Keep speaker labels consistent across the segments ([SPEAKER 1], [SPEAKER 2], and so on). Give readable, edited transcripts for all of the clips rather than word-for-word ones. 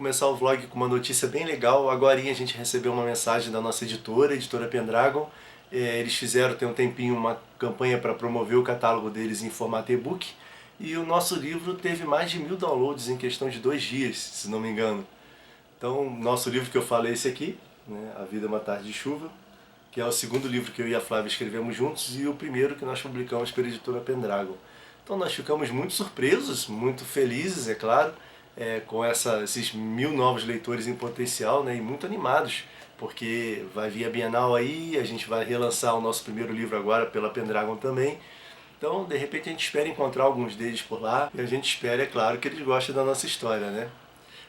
[SPEAKER 1] começar o vlog com uma notícia bem legal. Agorinha a gente recebeu uma mensagem da nossa editora, Editora Pendragon. Eles fizeram, tem um tempinho, uma campanha para promover o catálogo deles em formato e-book. E o nosso livro teve mais de 1000 downloads em questão de 2 dias, se não me engano. Então, nosso livro que eu falo é esse aqui, né? A Vida é uma Tarde de Chuva, que é o segundo livro que eu e a Flávia escrevemos juntos e o primeiro que nós publicamos pela Editora Pendragon. Então nós ficamos muito surpresos, muito felizes, é claro, com esses 1000 novos leitores em potencial, né, e muito animados, porque vai vir a Bienal aí, a gente vai relançar o nosso primeiro livro agora pela Pendragon também. Então, de repente, a gente espera encontrar alguns deles por lá e a gente espera, é claro, que eles gostem da nossa história, né?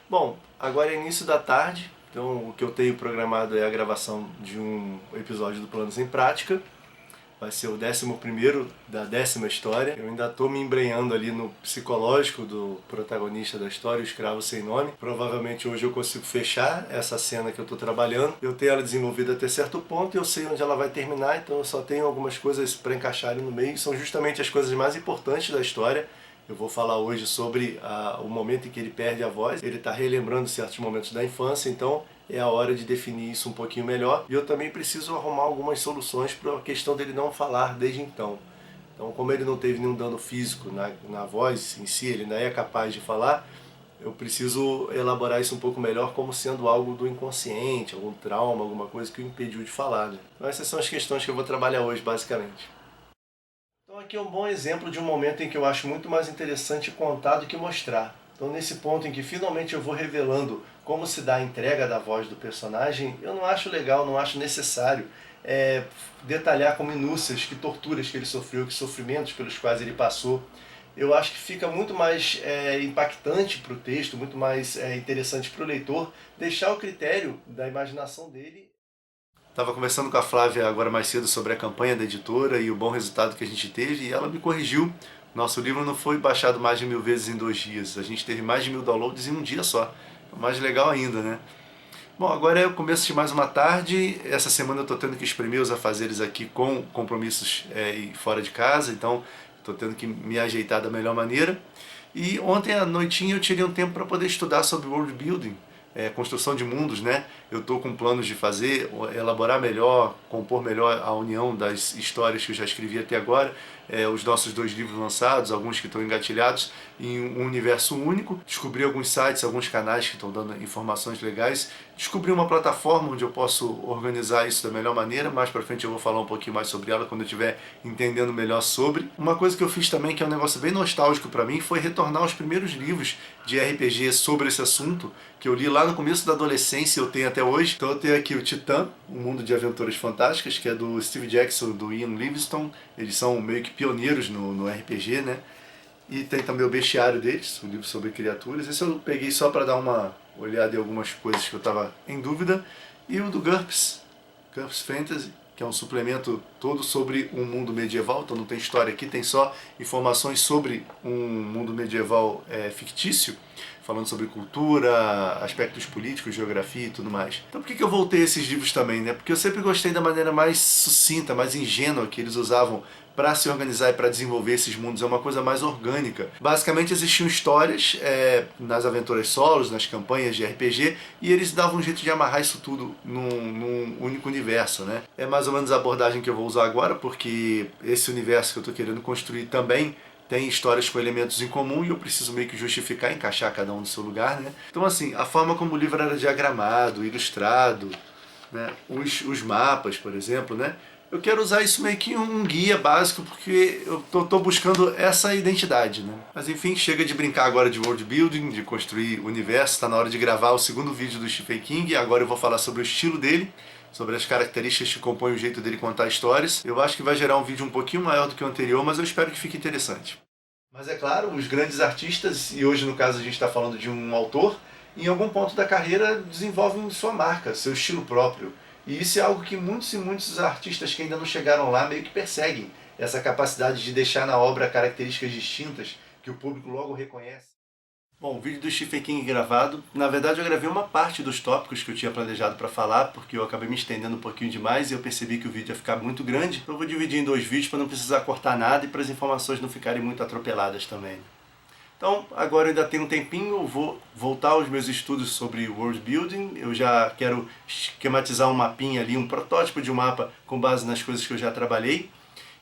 [SPEAKER 1] Bom, agora é início da tarde, então o que eu tenho programado é a gravação de um episódio do Planos em Prática. Vai ser o 11º da 10ª história. Eu ainda estou me embrenhando ali no psicológico do protagonista da história, o escravo sem nome. Provavelmente hoje eu consigo fechar essa cena que eu estou trabalhando. Eu tenho ela desenvolvida até certo ponto e eu sei onde ela vai terminar, então eu só tenho algumas coisas para encaixar ali no meio. São justamente as coisas mais importantes da história. Eu vou falar hoje sobre o momento em que ele perde a voz. Ele está relembrando certos momentos da infância, então é a hora de definir isso um pouquinho melhor. E eu também preciso arrumar algumas soluções para a questão dele não falar desde então. Então, como ele não teve nenhum dano físico na voz em si, ele ainda é capaz de falar, eu preciso elaborar isso um pouco melhor como sendo algo do inconsciente, algum trauma, alguma coisa que o impediu de falar, né? Então essas são as questões que eu vou trabalhar hoje, basicamente. Então aqui é um bom exemplo de um momento em que eu acho muito mais interessante contar do que mostrar. Então nesse ponto em que finalmente eu vou revelando como se dá a entrega da voz do personagem, eu não acho legal, não acho necessário detalhar com minúcias que torturas que ele sofreu, que sofrimentos pelos quais ele passou. Eu acho que fica muito mais impactante para o texto, muito mais interessante para o leitor, deixar o critério da imaginação dele. Estava conversando com a Flávia agora mais cedo sobre a campanha da editora e o bom resultado que a gente teve, e ela me corrigiu. Nosso livro não foi baixado mais de 1000 vezes em 2 dias, a gente teve mais de 1000 downloads em um dia só. Mais legal ainda, né? Bom, agora é o começo de mais uma tarde. Essa semana eu estou tendo que espremer os afazeres aqui com compromissos fora de casa, então estou tendo que me ajeitar da melhor maneira. E ontem à noitinha eu tirei um tempo para poder estudar sobre world building, construção de mundos, né? Eu estou com planos de fazer, elaborar melhor, compor melhor a união das histórias que eu já escrevi até agora, os nossos 2 livros lançados, alguns que estão engatilhados em um universo único. Descobri alguns sites, alguns canais que estão dando informações legais. Descobri uma plataforma onde eu posso organizar isso da melhor maneira. Mais pra frente eu vou falar um pouquinho mais sobre ela quando eu estiver entendendo melhor sobre. Uma coisa que eu fiz também, que é um negócio bem nostálgico para mim, foi retornar aos primeiros livros de RPG sobre esse assunto, que eu li lá no começo da adolescência e eu tenho até hoje. Então eu tenho aqui o Titã, um mundo de aventuras fantásticas, que é do Steve Jackson e do Ian Livingstone. Eles são meio que pioneiros no RPG, né? E tem também o Bestiário deles, o livro sobre criaturas. Esse eu peguei só para dar uma olhada em algumas coisas que eu estava em dúvida. E o do GURPS Fantasy, que é um suplemento todo sobre um mundo medieval. Então não tem história aqui, tem só informações sobre um mundo medieval fictício, falando sobre cultura, aspectos políticos, geografia e tudo mais. Então por que eu voltei a esses livros também, né? Porque eu sempre gostei da maneira mais sucinta, mais ingênua que eles usavam para se organizar e para desenvolver esses mundos. É uma coisa mais orgânica. Basicamente existiam histórias nas aventuras solos, nas campanhas de RPG, e eles davam um jeito de amarrar isso tudo num único universo, né? É mais ou menos a abordagem que eu vou usar agora, porque esse universo que eu estou querendo construir também tem histórias com elementos em comum e eu preciso meio que justificar, encaixar cada um no seu lugar, né? Então assim, a forma como o livro era diagramado, ilustrado, né? Os mapas, por exemplo, né? Eu quero usar isso meio que um guia básico, porque eu tô buscando essa identidade, né? Mas enfim, chega de brincar agora de world building, de construir o universo. Está na hora de gravar o segundo vídeo do Stephen King. Agora eu vou falar sobre o estilo dele, sobre as características que compõem o jeito dele contar histórias. Eu acho que vai gerar um vídeo um pouquinho maior do que o anterior, mas eu espero que fique interessante. Mas é claro, os grandes artistas, e hoje no caso a gente está falando de um autor, em algum ponto da carreira desenvolvem sua marca, seu estilo próprio. E isso é algo que muitos e muitos artistas que ainda não chegaram lá meio que perseguem. Essa capacidade de deixar na obra características distintas que o público logo reconhece. Bom, o vídeo do Stephen King gravado, na verdade eu gravei uma parte dos tópicos que eu tinha planejado para falar, porque eu acabei me estendendo um pouquinho demais e eu percebi que o vídeo ia ficar muito grande. Então eu vou dividir em 2 vídeos para não precisar cortar nada e para as informações não ficarem muito atropeladas também. Então, agora eu ainda tenho um tempinho, eu vou voltar aos meus estudos sobre world building. Eu já quero esquematizar um mapinha ali, um protótipo de um mapa com base nas coisas que eu já trabalhei.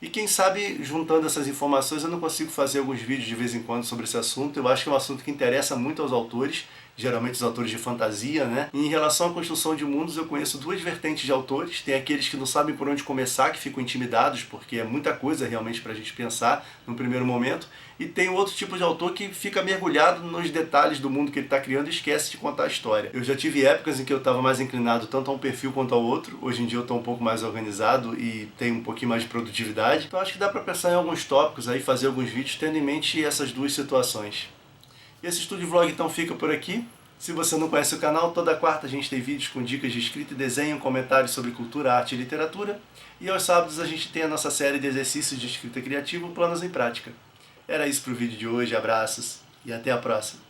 [SPEAKER 1] E quem sabe, juntando essas informações, eu não consigo fazer alguns vídeos de vez em quando sobre esse assunto. Eu acho que é um assunto que interessa muito aos autores, geralmente os autores de fantasia, né? E em relação à construção de mundos, eu conheço duas vertentes de autores. Tem aqueles que não sabem por onde começar, que ficam intimidados, porque é muita coisa realmente para a gente pensar no primeiro momento. E tem outro tipo de autor que fica mergulhado nos detalhes do mundo que ele está criando e esquece de contar a história. Eu já tive épocas em que eu estava mais inclinado tanto a um perfil quanto ao outro. Hoje em dia eu estou um pouco mais organizado e tenho um pouquinho mais de produtividade. Então acho que dá para pensar em alguns tópicos aí, fazer alguns vídeos tendo em mente essas duas situações. Esse Estúdio Vlog então fica por aqui. Se você não conhece o canal, toda quarta a gente tem vídeos com dicas de escrita e desenho, comentários sobre cultura, arte e literatura. E aos sábados a gente tem a nossa série de exercícios de escrita criativa, Planos em Prática. Era isso para o vídeo de hoje, abraços e até a próxima.